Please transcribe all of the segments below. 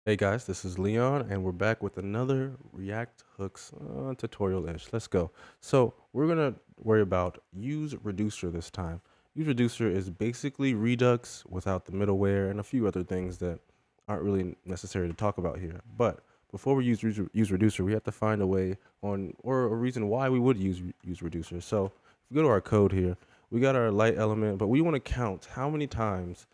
Hey guys, this is Leon, and we're back with another React Hooks tutorial-ish. Let's go. So we're gonna worry about useReducer this time. useReducer is basically Redux without the middleware and a few other things that aren't really necessary to talk about here. But before we use useReducer, we have to find a way on or a reason why we would use useReducer. So if we go to our code here, we got our light element, but we want to count how many times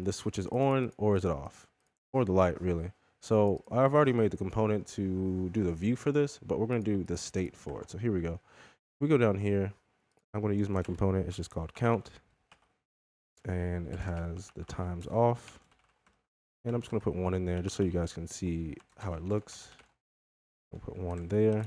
this switch is on or is it off. Or the light, really. So I've already made the component to do the view for this, but we're going to do the state for it. So here we go. We go down here. I'm going to use my component. It's just called count, and it has the times off. And I'm just going to put one in there just so you guys can see how it looks. We'll put one there.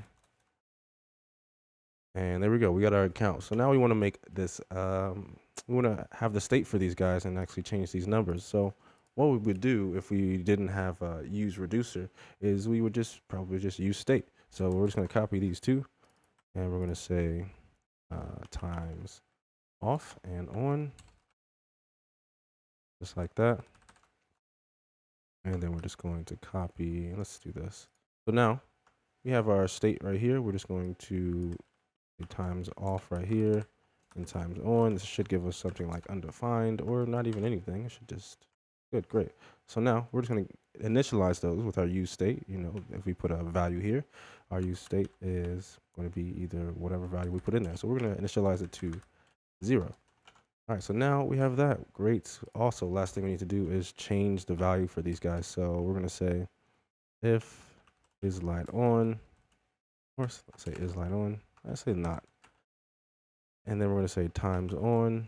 And there we go. We got our count. So now we want to make this, we want to have the state for these guys and actually change these numbers. So what we would do if we didn't have useReducer is we would probably just use state. So we're just going to copy these two, and we're going to say times off and on, just like that. And then we're just going to copy, let's do this. So now we have our state right here. We're just going to do times off right here and times on. This should give us something like undefined or not even anything. It should just, good, great. So now we're just going to initialize those with our use state. You know, if we put a value here, our use state is going to be either whatever value we put in there. So we're going to initialize it to 0. All right, so now we have that. Great. Also, last thing we need to do is change the value for these guys. So we're going to say if is light on, or let's say is light on. I say not. And then we're going to say times on.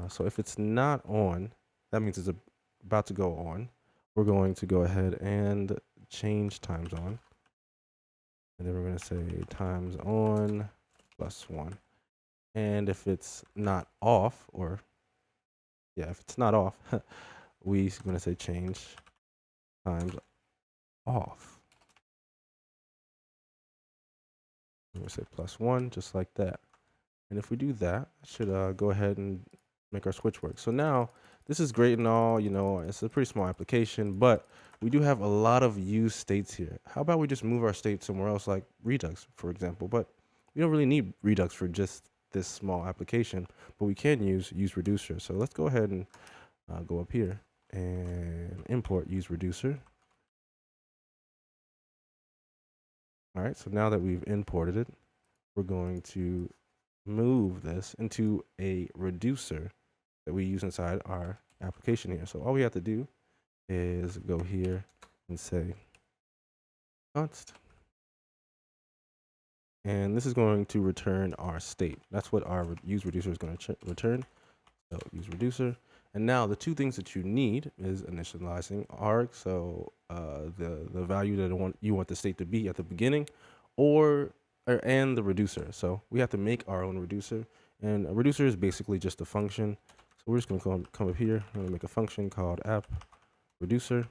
So if it's not on, that means it's about to go on. We're going to go ahead and change times on. And then we're going to say times on plus 1. And if it's not off, or yeah, if it's not off, we're going to say change times off. We're going to say plus 1, just like that. And if we do that, it should go ahead and make our switch work. So now this is great and all, you know, it's a pretty small application, but we do have a lot of use states here. How about we just move our state somewhere else, like Redux, for example? But we don't really need Redux for just this small application, but we can use useReducer. So let's go ahead and go up here and import useReducer. All right, so now that we've imported it, we're going to move this into a reducer that we use inside our application here. So all we have to do is go here and say const. And this is going to return our state. That's what our useReducer is going to return. So useReducer. And now the two things that you need is initializing arg, so the value that you want the state to be at the beginning, and the reducer. So we have to make our own reducer, and a reducer is basically just a function. So we're just going to come up here. I'm going to make a function called app reducer,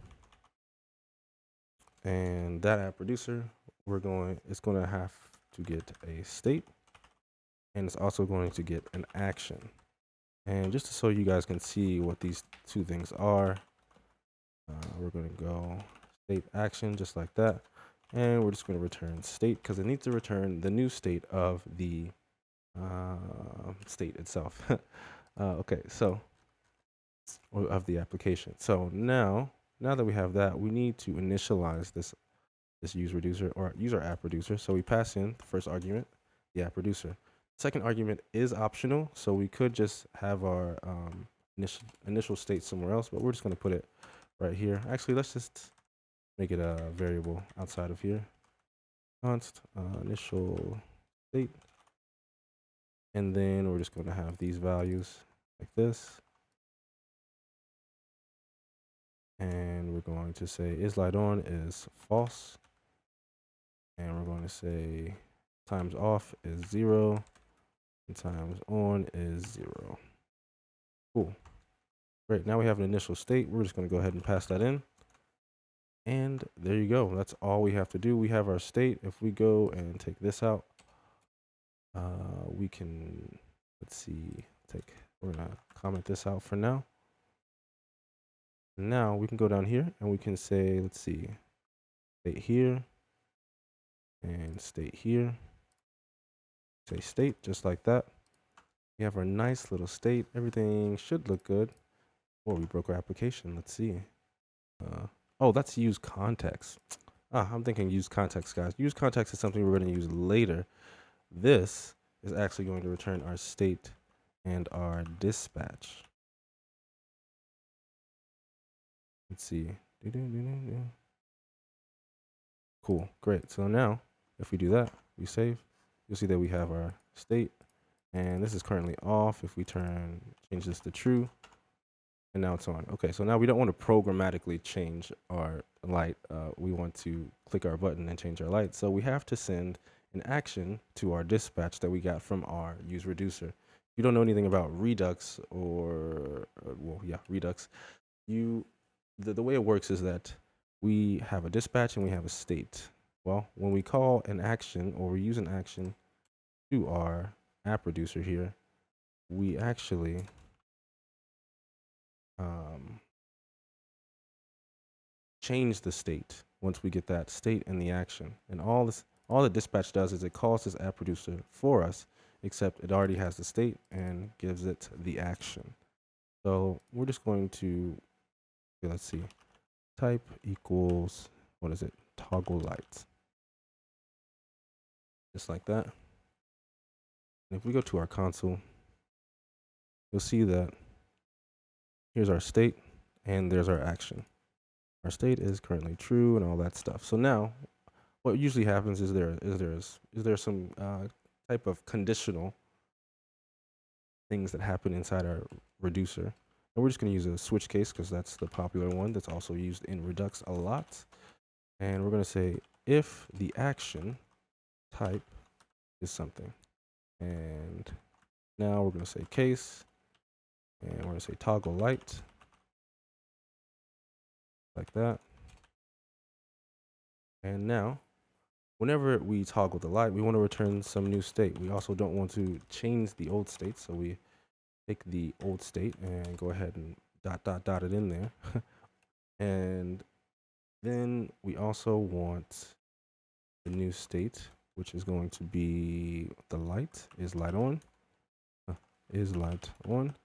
and that app reducer it's going to have to get a state, and it's also going to get an action. And just so you guys can see what these two things are, we're going to go state action just like that. And we're just going to return state because it needs to return the new state of the state itself. Okay, so of the application. So now that we have that, we need to initialize this useReducer or user app reducer. So we pass in the first argument, the app reducer. Second argument is optional, so we could just have our initial state somewhere else, but we're just going to put it right here. Actually, let's just make it a variable outside of here. Const initial state, and then we're just going to have these values like this, and we're going to say is light on is false, and we're going to say times off is 0. Times on is 0. Cool. Great. Now we have an initial state. We're just going to go ahead and pass that in. And there you go. That's all we have to do. We have our state. If we go and take this out, we can, let's see, we're going to comment this out for now. Now we can go down here and we can say, let's see, state here and state here. Say state, just like that. We have our nice little state. Everything should look good. Or we broke our application. Let's see. Oh, that's use context. I'm thinking use context, guys. Use context is something we're going to use later. This is actually going to return our state and our dispatch. Let's see. Cool, great. So now, if we do that, we save, you'll see that we have our state, and this is currently off. If we change this to true, and now it's on. Okay, so now we don't want to programmatically change our light. We want to click our button and change our light. So we have to send an action to our dispatch that we got from our useReducer. If you don't know anything about Redux Redux, the way it works is that we have a dispatch and we have a state. Well, when we call an action or we use an action to our app reducer here, we actually change the state once we get that state in the action. And all the dispatch does is it calls this app reducer for us, except it already has the state and gives it the action. So we're just going to, let's see, type equals, what is it? Toggle light. Just like that. And if we go to our console, you'll see that here's our state and there's our action. Our state is currently true and all that stuff. So now what usually happens is there some type of conditional things that happen inside our reducer. And we're just going to use a switch case because that's the popular one that's also used in Redux a lot. And we're going to say if the action type is something. And now we're going to say case, and we're going to say toggle light, like that. And now, whenever we toggle the light, we want to return some new state. We also don't want to change the old state, so we take the old state and go ahead and dot it in there. And then we also want the new state, which is going to be the light is light on. Is light on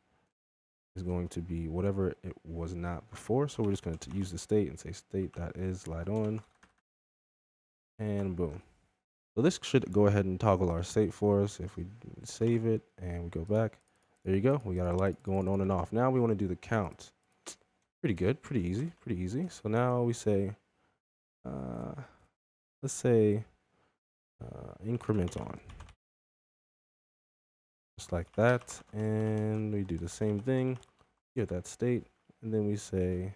is going to be whatever it was not before. So we're just going to use the state and say state.is light on, and boom. So this should go ahead and toggle our state for us. If we save it and we go back, there you go. We got our light going on and off. Now we want to do the count. Pretty good, pretty easy. So now we say, let's say increment on. Just like that, and we do the same thing, get that state, and then we say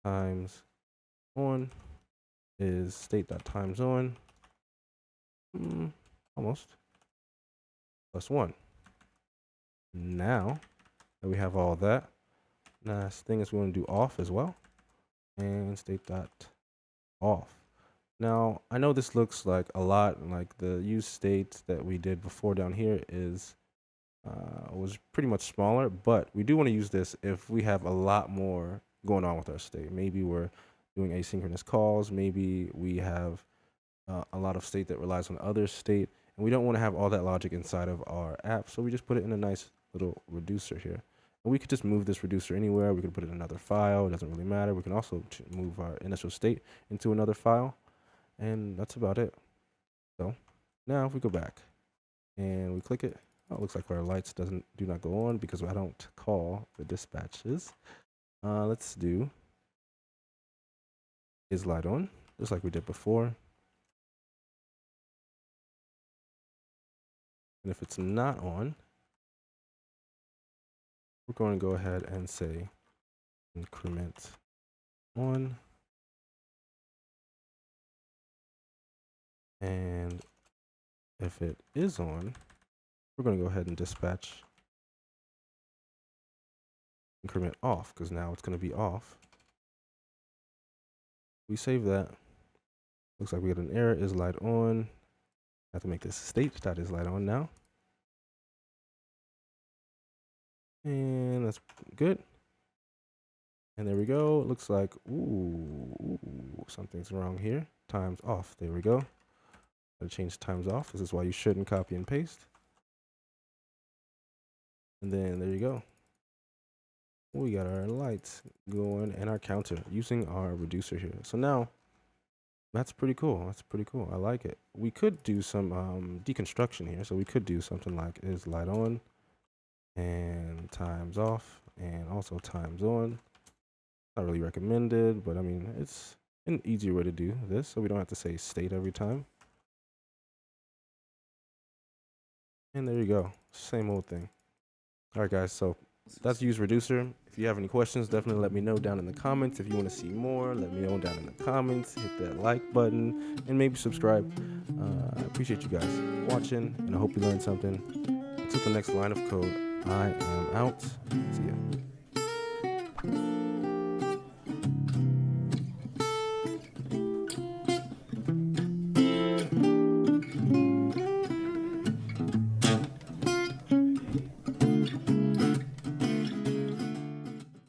times on is state.times on, almost, plus 1. Now that we have all that, last thing is we want to do off as well, and state.off. Now, I know this looks like a lot, like the use state that we did before down here was pretty much smaller, but we do want to use this if we have a lot more going on with our state. Maybe we're doing asynchronous calls. Maybe we have a lot of state that relies on other state, and we don't want to have all that logic inside of our app. So we just put it in a nice little reducer here. And we could just move this reducer anywhere. We could put it in another file. It doesn't really matter. We can also move our initial state into another file, and that's about it. So now if we go back and we click it, oh, it looks like our lights do not go on because I don't call the dispatches. Let's do is light on, just like we did before. And if it's not on, we're going to go ahead and say increment on. And if it is on, we're going to go ahead and dispatch increment off, because now it's going to be off. We save that. Looks like we got an error, is light on. I have to make this state.is light on now. And that's good. And there we go. It looks like, something's wrong here. Times off. There we go. Gotta change times off. This is why you shouldn't copy and paste. And then there you go. We got our lights going and our counter using our reducer here. So now that's pretty cool. That's pretty cool. I like it. We could do some deconstruction here. So we could do something like is light on and times off and also times on. Not really recommended, but I mean, it's an easier way to do this so we don't have to say state every time. And there you go. Same old thing. All right, guys. So that's useReducer. If you have any questions, definitely let me know down in the comments. If you want to see more, let me know down in the comments. Hit that like button and maybe subscribe. I appreciate you guys watching, and I hope you learned something. Until the next line of code, I am out. See ya.